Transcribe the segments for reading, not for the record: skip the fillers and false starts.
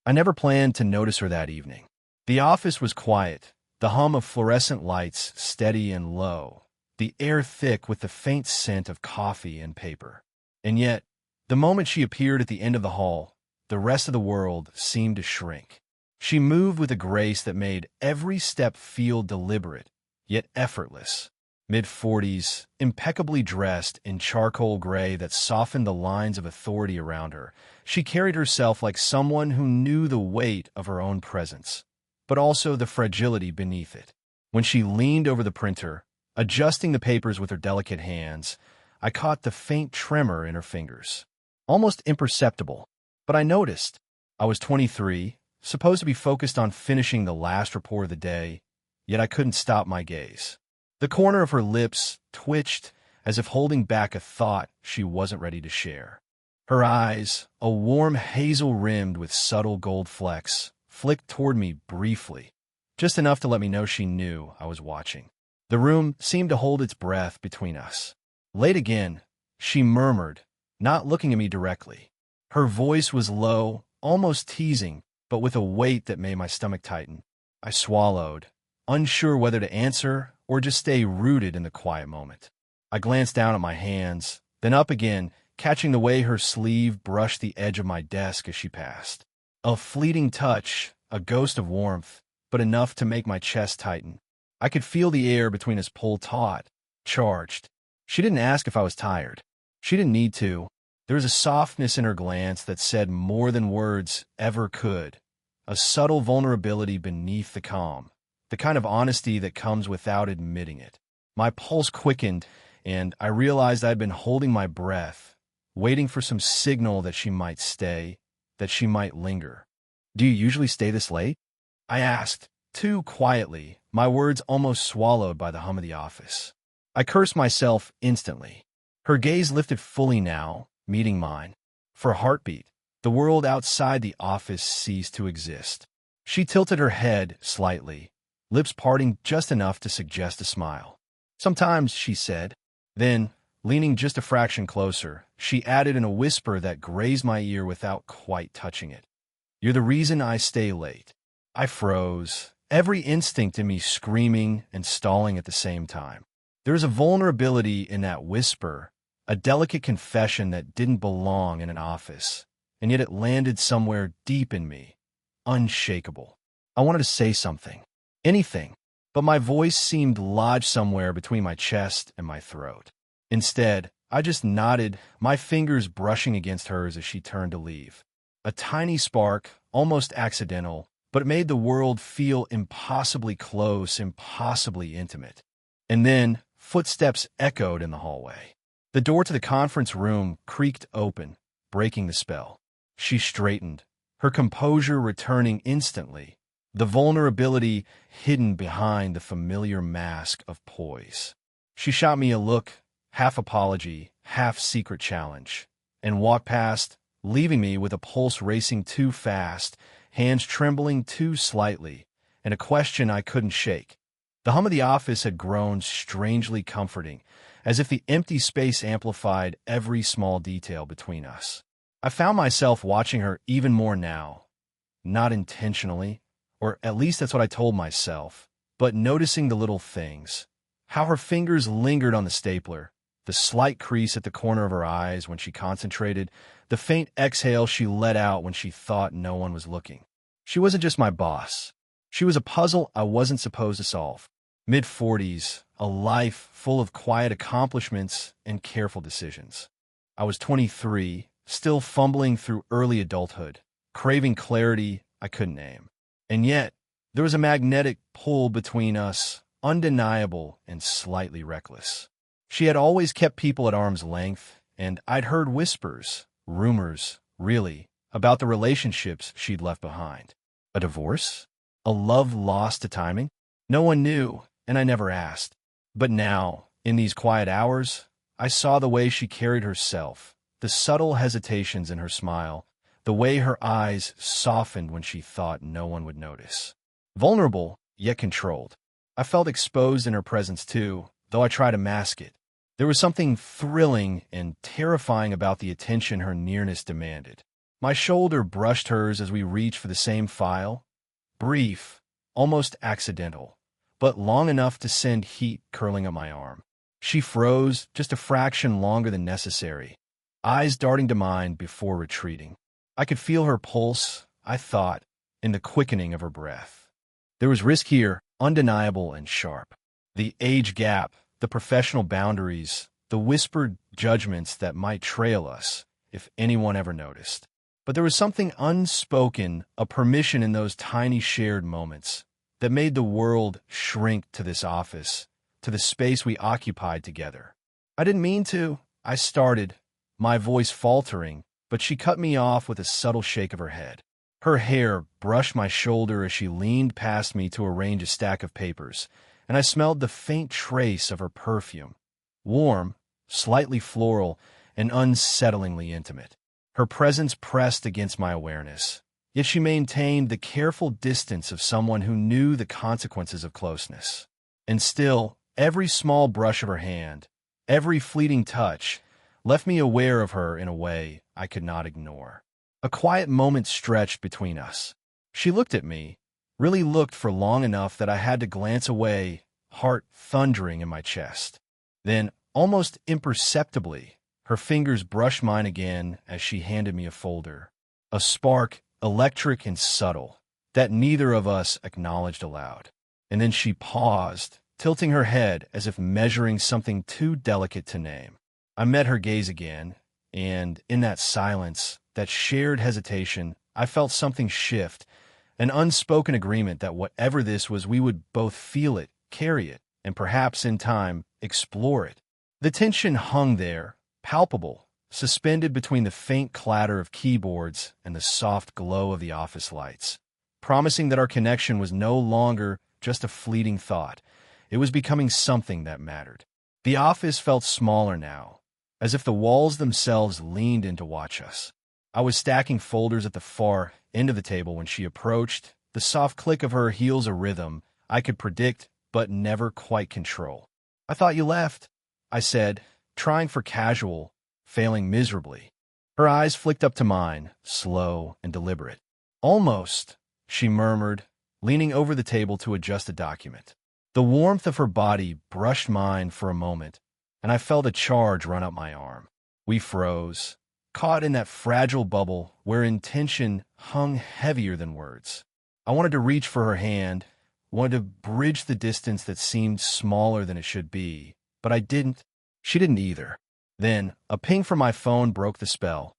I never planned to notice her that evening. The office was quiet, the hum of fluorescent lights steady and low, the air thick with the faint scent of coffee and paper. And yet, the moment she appeared at the end of the hall, the rest of the world seemed to shrink. She moved with a grace that made every step feel deliberate, yet effortless. Mid-40s, impeccably dressed in charcoal gray that softened the lines of authority around her, she carried herself like someone who knew the weight of her own presence, but also the fragility beneath it. When she leaned over the printer, adjusting the papers with her delicate hands, I caught the faint tremor in her fingers. Almost imperceptible, but I noticed. I was 23, supposed to be focused on finishing the last report of the day, yet I couldn't stop my gaze. The corner of her lips twitched as if holding back a thought she wasn't ready to share. Her eyes, a warm hazel rimmed with subtle gold flecks, flicked toward me briefly, just enough to let me know she knew I was watching. The room seemed to hold its breath between us. Late again, she murmured, not looking at me directly. Her voice was low, almost teasing, but with a weight that made my stomach tighten. I swallowed, unsure whether to answer or just stay rooted in the quiet moment. I glanced down at my hands, then up again, catching the way her sleeve brushed the edge of my desk as she passed. A fleeting touch, a ghost of warmth, but enough to make my chest tighten. I could feel the air between us pull taut, charged. She didn't ask if I was tired. She didn't need to. There was a softness in her glance that said more than words ever could, a subtle vulnerability beneath the calm, the kind of honesty that comes without admitting it. My pulse quickened, and I realized I'd been holding my breath, waiting for some signal that she might stay, that she might linger. "Do you usually stay this late?" I asked, too quietly, my words almost swallowed by the hum of the office. I cursed myself instantly. Her gaze lifted fully now, meeting mine. For a heartbeat, the world outside the office ceased to exist. She tilted her head slightly, lips parting just enough to suggest a smile. "Sometimes," she said. Then, leaning just a fraction closer, she added in a whisper that grazed my ear without quite touching it. "You're the reason I stay late." I froze, every instinct in me screaming and stalling at the same time. There was a vulnerability in that whisper, a delicate confession that didn't belong in an office, and yet it landed somewhere deep in me, unshakable. I wanted to say something, anything, but my voice seemed lodged somewhere between my chest and my throat. Instead, I just nodded, my fingers brushing against hers as she turned to leave. A tiny spark, almost accidental, but it made the world feel impossibly close, impossibly intimate. And then, footsteps echoed in the hallway. The door to the conference room creaked open, breaking the spell. She straightened, her composure returning instantly, the vulnerability hidden behind the familiar mask of poise. She shot me a look, half apology, half secret challenge, and walked past, leaving me with a pulse racing too fast, hands trembling too slightly, and a question I couldn't shake. The hum of the office had grown strangely comforting, as if the empty space amplified every small detail between us. I found myself watching her even more now, not intentionally, or at least that's what I told myself, but noticing the little things, how her fingers lingered on the stapler, the slight crease at the corner of her eyes when she concentrated, the faint exhale she let out when she thought no one was looking. She wasn't just my boss. She was a puzzle I wasn't supposed to solve. Mid-40s, a life full of quiet accomplishments and careful decisions. I was 23, still fumbling through early adulthood, craving clarity I couldn't name. And yet, there was a magnetic pull between us, undeniable and slightly reckless. She had always kept people at arm's length, and I'd heard whispers, rumors, really, about the relationships she'd left behind. A divorce? A love lost to timing? No one knew, and I never asked. But now, in these quiet hours, I saw the way she carried herself, the subtle hesitations in her smile, the way her eyes softened when she thought no one would notice. Vulnerable, yet controlled. I felt exposed in her presence too, though I tried to mask it. There was something thrilling and terrifying about the attention her nearness demanded. My shoulder brushed hers as we reached for the same file. Brief, almost accidental, but long enough to send heat curling up my arm. She froze just a fraction longer than necessary, eyes darting to mine before retreating. I could feel her pulse, I thought, in the quickening of her breath. There was risk here, undeniable and sharp. The age gap, the professional boundaries, the whispered judgments that might trail us, if anyone ever noticed. But there was something unspoken, a permission in those tiny shared moments, that made the world shrink to this office, to the space we occupied together. I didn't mean to. I started, my voice faltering, but she cut me off with a subtle shake of her head. Her hair brushed my shoulder as she leaned past me to arrange a stack of papers, and I smelled the faint trace of her perfume. Warm, slightly floral, and unsettlingly intimate. Her presence pressed against my awareness, yet she maintained the careful distance of someone who knew the consequences of closeness. And still, every small brush of her hand, every fleeting touch, left me aware of her in a way I could not ignore. A quiet moment stretched between us. She looked at me, really looked for long enough that I had to glance away, heart thundering in my chest. Then, almost imperceptibly, her fingers brushed mine again as she handed me a folder. A spark, electric and subtle, that neither of us acknowledged aloud. And then she paused, tilting her head as if measuring something too delicate to name. I met her gaze again, and in that silence, that shared hesitation, I felt something shift, an unspoken agreement that whatever this was, we would both feel it, carry it, and perhaps in time, explore it. The tension hung there, palpable, suspended between the faint clatter of keyboards and the soft glow of the office lights, promising that our connection was no longer just a fleeting thought. It was becoming something that mattered. The office felt smaller now, as if the walls themselves leaned in to watch us. I was stacking folders at the far end of the table when she approached, the soft click of her heels a rhythm I could predict but never quite control. "I thought you left," I said, trying for casual, failing miserably. Her eyes flicked up to mine, slow and deliberate. "Almost," she murmured, leaning over the table to adjust a document. The warmth of her body brushed mine for a moment, and I felt a charge run up my arm. We froze, caught in that fragile bubble where intention hung heavier than words. I wanted to reach for her hand, wanted to bridge the distance that seemed smaller than it should be, but I didn't. She didn't either. Then, a ping from my phone broke the spell,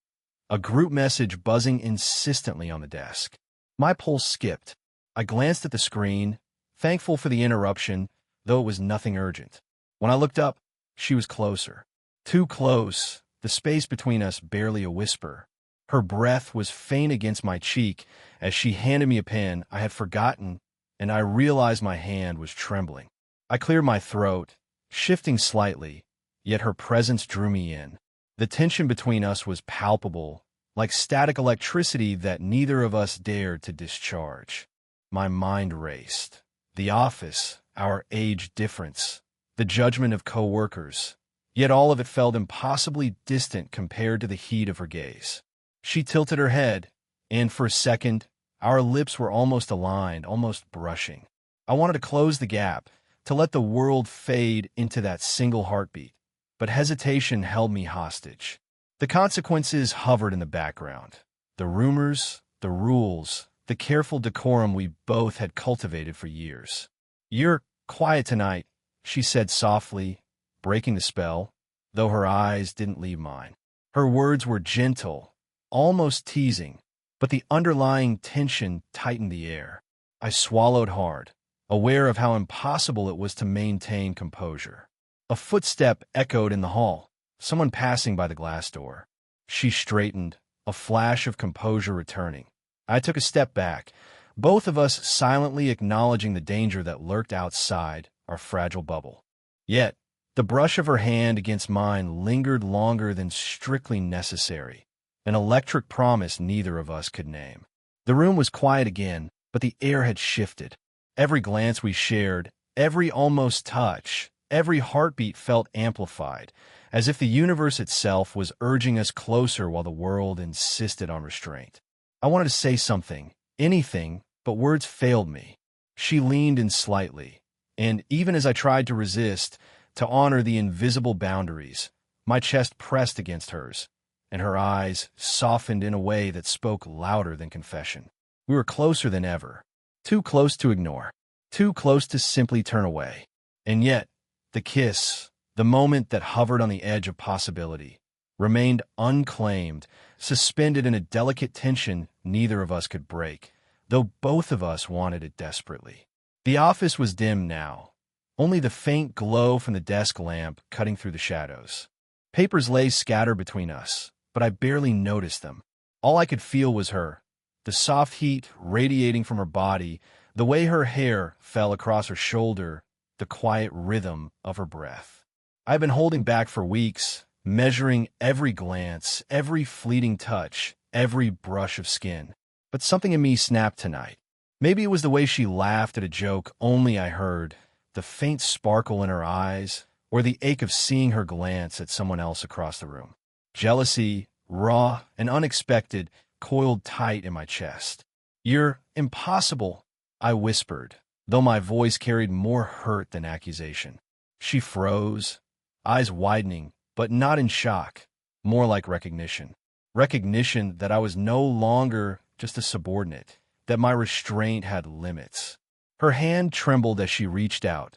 a group message buzzing insistently on the desk. My pulse skipped. I glanced at the screen, thankful for the interruption, though it was nothing urgent. When I looked up, she was closer. Too close, the space between us barely a whisper. Her breath was faint against my cheek as she handed me a pen I had forgotten, and I realized my hand was trembling. I cleared my throat, shifting slightly, yet her presence drew me in. The tension between us was palpable, like static electricity that neither of us dared to discharge. My mind raced. The office, our age difference, the judgment of coworkers, yet all of it felt impossibly distant compared to the heat of her gaze. She tilted her head, and for a second, our lips were almost aligned, almost brushing. I wanted to close the gap, to let the world fade into that single heartbeat, but hesitation held me hostage. The consequences hovered in the background. The rumors, the rules, the careful decorum we both had cultivated for years. "You're quiet tonight," she said softly, breaking the spell, though her eyes didn't leave mine. Her words were gentle, almost teasing, but the underlying tension tightened the air. I swallowed hard, aware of how impossible it was to maintain composure. A footstep echoed in the hall, someone passing by the glass door. She straightened, a flash of composure returning. I took a step back, both of us silently acknowledging the danger that lurked outside our fragile bubble. Yet, the brush of her hand against mine lingered longer than strictly necessary, an electric promise neither of us could name. The room was quiet again, but the air had shifted. Every glance we shared, every almost touch, Every heartbeat felt amplified, as if the universe itself was urging us closer while the world insisted on restraint. I wanted to say something, anything, but words failed me. She leaned in slightly, and even as I tried to resist, to honor the invisible boundaries, my chest pressed against hers, and her eyes softened in a way that spoke louder than confession. We were closer than ever, too close to ignore, too close to simply turn away. And yet, the kiss, the moment that hovered on the edge of possibility, remained unclaimed, suspended in a delicate tension neither of us could break, though both of us wanted it desperately. The office was dim now, only the faint glow from the desk lamp cutting through the shadows. Papers lay scattered between us, but I barely noticed them. All I could feel was her, the soft heat radiating from her body, the way her hair fell across her shoulder, the quiet rhythm of her breath. I've been holding back for weeks, measuring every glance, every fleeting touch, every brush of skin. But something in me snapped tonight. Maybe it was the way she laughed at a joke only I heard, the faint sparkle in her eyes, or the ache of seeing her glance at someone else across the room. Jealousy, raw and unexpected, coiled tight in my chest. "You're impossible," I whispered, though my voice carried more hurt than accusation. She froze, eyes widening, but not in shock, more like recognition. Recognition that I was no longer just a subordinate, that my restraint had limits. Her hand trembled as she reached out,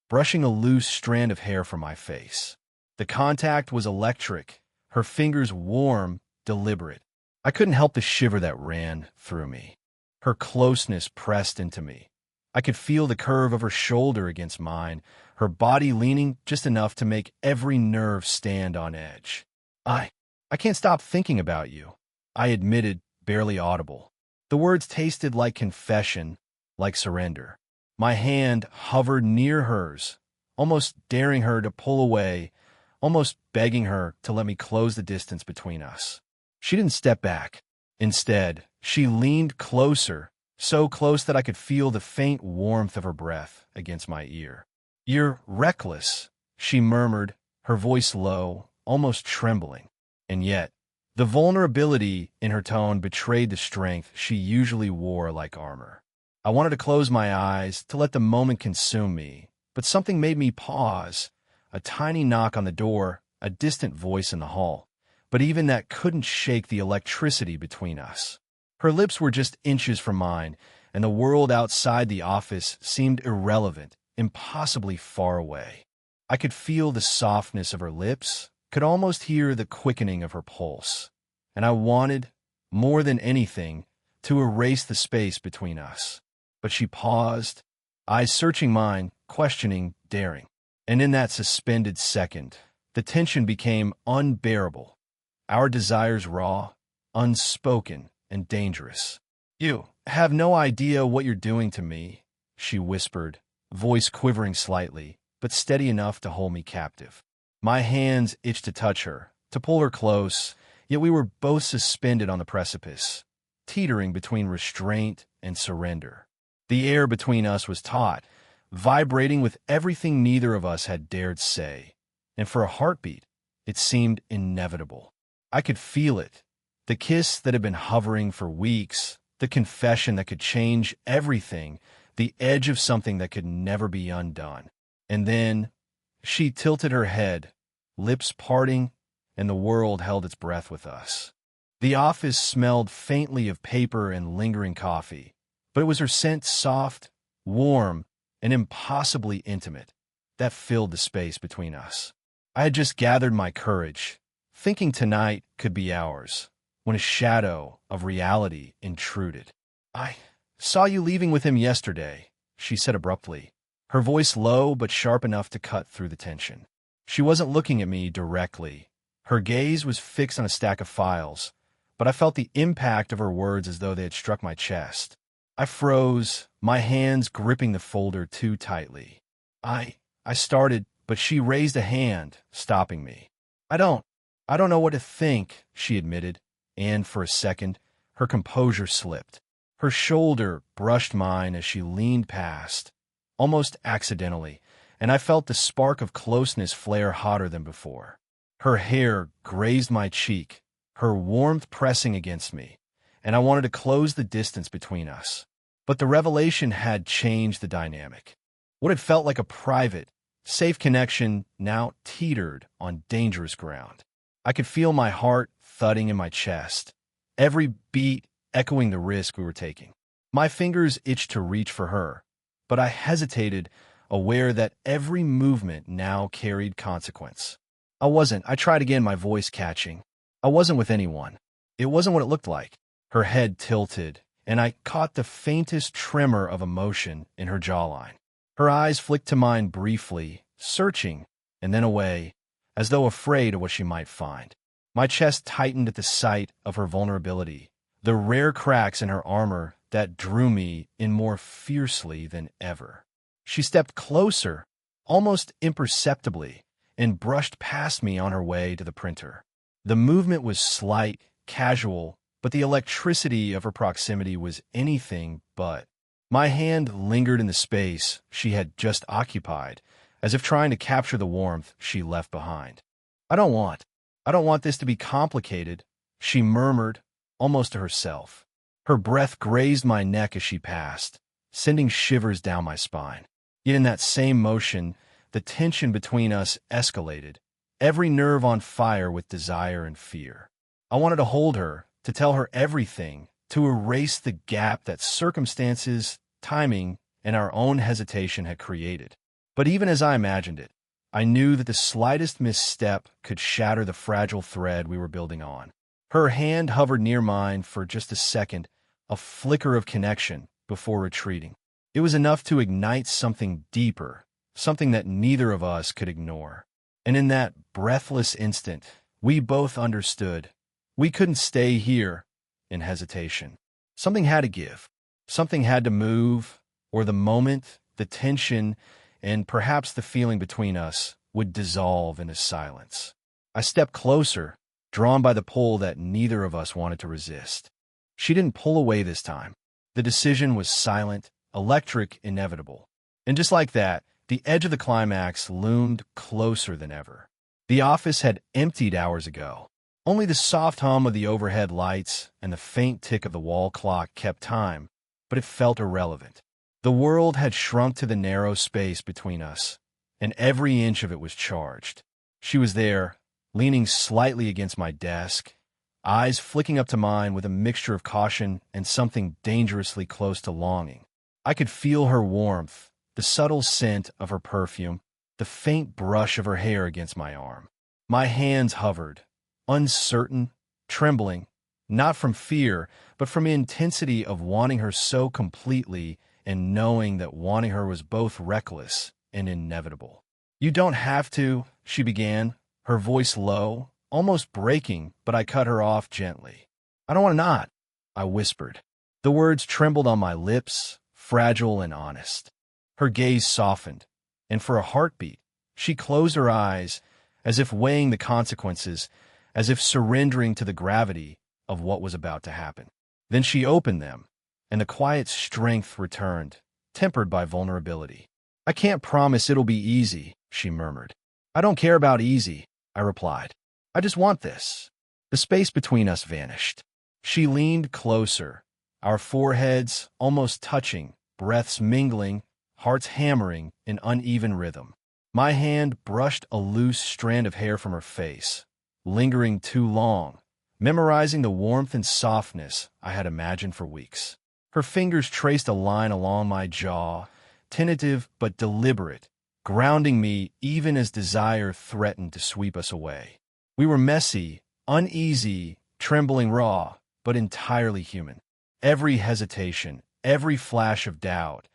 brushing a loose strand of hair from my face. The contact was electric, her fingers warm, deliberate. I couldn't help the shiver that ran through me. Her closeness pressed into me. I could feel the curve of her shoulder against mine, her body leaning just enough to make every nerve stand on edge. I can't stop thinking about you," I admitted, barely audible. The words tasted like confession, like surrender. My hand hovered near hers, almost daring her to pull away, almost begging her to let me close the distance between us. She didn't step back. Instead, she leaned closer, so close that I could feel the faint warmth of her breath against my ear. "You're reckless," she murmured, her voice low, almost trembling. And yet, the vulnerability in her tone betrayed the strength she usually wore like armor. I wanted to close my eyes, to let the moment consume me, but something made me pause. A tiny knock on the door, a distant voice in the hall. But even that couldn't shake the electricity between us. Her lips were just inches from mine, and the world outside the office seemed irrelevant, impossibly far away. I could feel the softness of her lips, could almost hear the quickening of her pulse, and I wanted, more than anything, to erase the space between us. But she paused, eyes searching mine, questioning, daring. And in that suspended second, the tension became unbearable. Our desires raw, unspoken, and dangerous. "You have no idea what you're doing to me," she whispered, voice quivering slightly, but steady enough to hold me captive. My hands itched to touch her, to pull her close, yet we were both suspended on the precipice, teetering between restraint and surrender. The air between us was taut, vibrating with everything neither of us had dared say, and for a heartbeat, it seemed inevitable. I could feel it, the kiss that had been hovering for weeks, the confession that could change everything, the edge of something that could never be undone. And then she tilted her head, lips parting, and the world held its breath with us. The office smelled faintly of paper and lingering coffee, but it was her scent, soft, warm, and impossibly intimate, that filled the space between us. I had just gathered my courage, thinking tonight could be ours, when a shadow of reality intruded. "I saw you leaving with him yesterday," she said abruptly, her voice low but sharp enough to cut through the tension. She wasn't looking at me directly. Her gaze was fixed on a stack of files, but I felt the impact of her words as though they had struck my chest. I froze, my hands gripping the folder too tightly. I started, but she raised a hand, stopping me. I don't know what to think," she admitted, and for a second, her composure slipped. Her shoulder brushed mine as she leaned past, almost accidentally, and I felt the spark of closeness flare hotter than before. Her hair grazed my cheek, her warmth pressing against me, and I wanted to close the distance between us. But the revelation had changed the dynamic. What had felt like a private, safe connection now teetered on dangerous ground. I could feel my heart thudding in my chest, every beat echoing the risk we were taking. My fingers itched to reach for her, but I hesitated, aware that every movement now carried consequence. I tried again, my voice catching. I wasn't with anyone. It wasn't what it looked like. Her head tilted, and I caught the faintest tremor of emotion in her jawline. Her eyes flicked to mine briefly, searching, and then away, as though afraid of what she might find. My chest tightened at the sight of her vulnerability, the rare cracks in her armor that drew me in more fiercely than ever. She stepped closer, almost imperceptibly, and brushed past me on her way to the printer. The movement was slight, casual, but the electricity of her proximity was anything but. My hand lingered in the space she had just occupied, as if trying to capture the warmth she left behind. I don't want this to be complicated," she murmured, almost to herself. Her breath grazed my neck as she passed, sending shivers down my spine. Yet in that same motion, the tension between us escalated, every nerve on fire with desire and fear. I wanted to hold her, to tell her everything, to erase the gap that circumstances, timing, and our own hesitation had created. But even as I imagined it, I knew that the slightest misstep could shatter the fragile thread we were building on. Her hand hovered near mine for just a second, a flicker of connection before retreating. It was enough to ignite something deeper, something that neither of us could ignore. And in that breathless instant, we both understood. We couldn't stay here in hesitation. Something had to give. Something had to move, or the moment, the tension, and perhaps the feeling between us would dissolve into silence. I stepped closer, drawn by the pull that neither of us wanted to resist. She didn't pull away this time. The decision was silent, electric, inevitable. And just like that, the edge of the climax loomed closer than ever. The office had emptied hours ago. Only the soft hum of the overhead lights and the faint tick of the wall clock kept time, but it felt irrelevant. The world had shrunk to the narrow space between us, and every inch of it was charged. She was there, leaning slightly against my desk, eyes flicking up to mine with a mixture of caution and something dangerously close to longing. I could feel her warmth, the subtle scent of her perfume, the faint brush of her hair against my arm. My hands hovered, uncertain, trembling, not from fear, but from the intensity of wanting her so completely and knowing that wanting her was both reckless and inevitable. "You don't have to," she began, her voice low, almost breaking, but I cut her off gently. "I don't want to not," I whispered. The words trembled on my lips, fragile and honest. Her gaze softened, and for a heartbeat, she closed her eyes, as if weighing the consequences, as if surrendering to the gravity of what was about to happen. Then she opened them, and the quiet strength returned, tempered by vulnerability. "I can't promise it'll be easy," she murmured. "I don't care about easy," I replied. "I just want this." The space between us vanished. She leaned closer, our foreheads almost touching, breaths mingling, hearts hammering in uneven rhythm. My hand brushed a loose strand of hair from her face, lingering too long, memorizing the warmth and softness I had imagined for weeks. Her fingers traced a line along my jaw, tentative but deliberate, grounding me even as desire threatened to sweep us away. We were messy, uneasy, trembling raw, but entirely human. Every hesitation, every flash of doubt,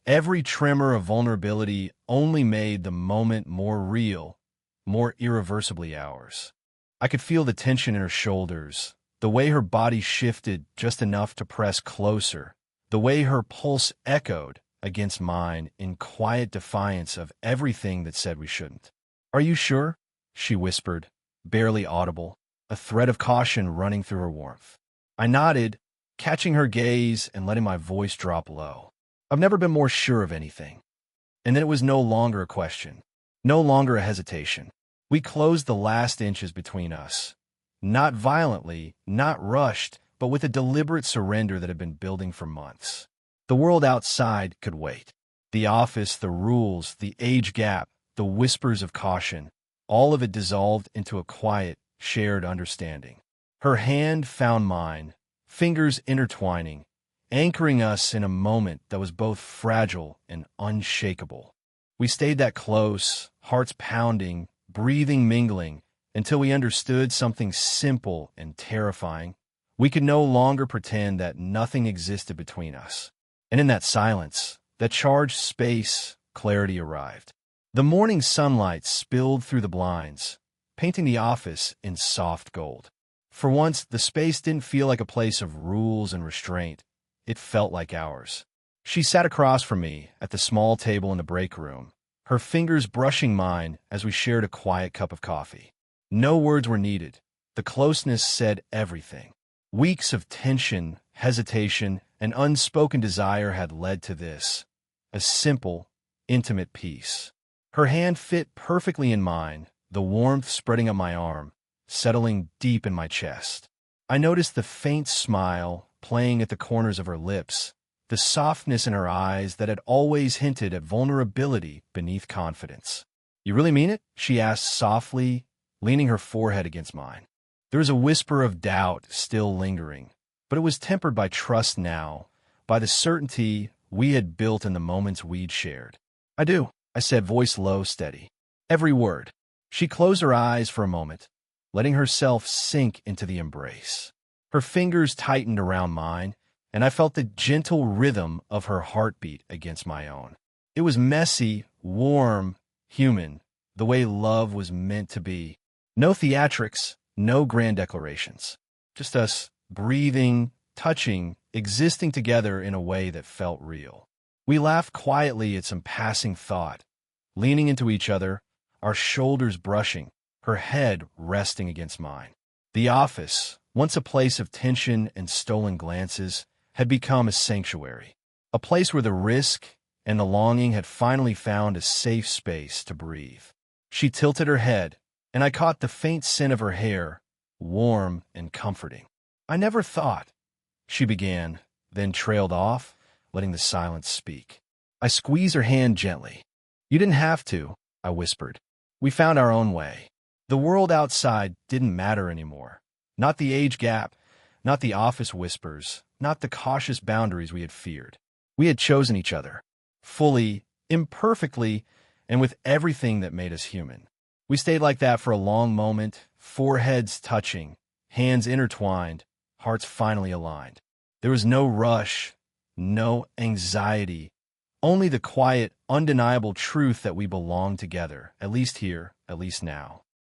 every tremor of vulnerability only made the moment more real, more irreversibly ours. I could feel the tension in her shoulders, the way her body shifted just enough to press closer, the way her pulse echoed against mine in quiet defiance of everything that said we shouldn't. "Are you sure?" she whispered, barely audible, a thread of caution running through her warmth. I nodded, catching her gaze and letting my voice drop low. "I've never been more sure of anything." And then it was no longer a question, no longer a hesitation. We closed the last inches between us. Not violently, not rushed, but with a deliberate surrender that had been building for months. The world outside could wait. The office, the rules, the age gap, the whispers of caution, all of it dissolved into a quiet, shared understanding. Her hand found mine, fingers intertwining, anchoring us in a moment that was both fragile and unshakable. We stayed that close, hearts pounding, breathing mingling, until we understood something simple and terrifying. We could no longer pretend that nothing existed between us. And in that silence, that charged space, clarity arrived. The morning sunlight spilled through the blinds, painting the office in soft gold. For once, the space didn't feel like a place of rules and restraint. It felt like ours. She sat across from me at the small table in the break room, her fingers brushing mine as we shared a quiet cup of coffee. No words were needed. The closeness said everything. Weeks of tension, hesitation, and unspoken desire had led to this, a simple, intimate peace. Her hand fit perfectly in mine, the warmth spreading up my arm, settling deep in my chest. I noticed the faint smile playing at the corners of her lips, the softness in her eyes that had always hinted at vulnerability beneath confidence. "You really mean it?" she asked softly, leaning her forehead against mine. There was a whisper of doubt still lingering, but it was tempered by trust now, by the certainty we had built in the moments we'd shared. "I do," I said, voice low, steady. Every word. She closed her eyes for a moment, letting herself sink into the embrace. Her fingers tightened around mine, and I felt the gentle rhythm of her heartbeat against my own. It was messy, warm, human, the way love was meant to be. No theatrics, no grand declarations. Just us, breathing, touching, existing together in a way that felt real. We laughed quietly at some passing thought, leaning into each other, our shoulders brushing, her head resting against mine. The office, once a place of tension and stolen glances, had become a sanctuary, a place where the risk and the longing had finally found a safe space to breathe. She tilted her head, and I caught the faint scent of her hair, warm and comforting. "I never thought," she began, then trailed off, letting the silence speak. I squeezed her hand gently. "You didn't have to," I whispered. "We found our own way." The world outside didn't matter anymore. Not the age gap, not the office whispers, not the cautious boundaries we had feared. We had chosen each other, fully, imperfectly, and with everything that made us human. We stayed like that for a long moment, foreheads touching, hands intertwined, hearts finally aligned. There was no rush, no anxiety, only the quiet, undeniable truth that we belonged together, at least here, at least now.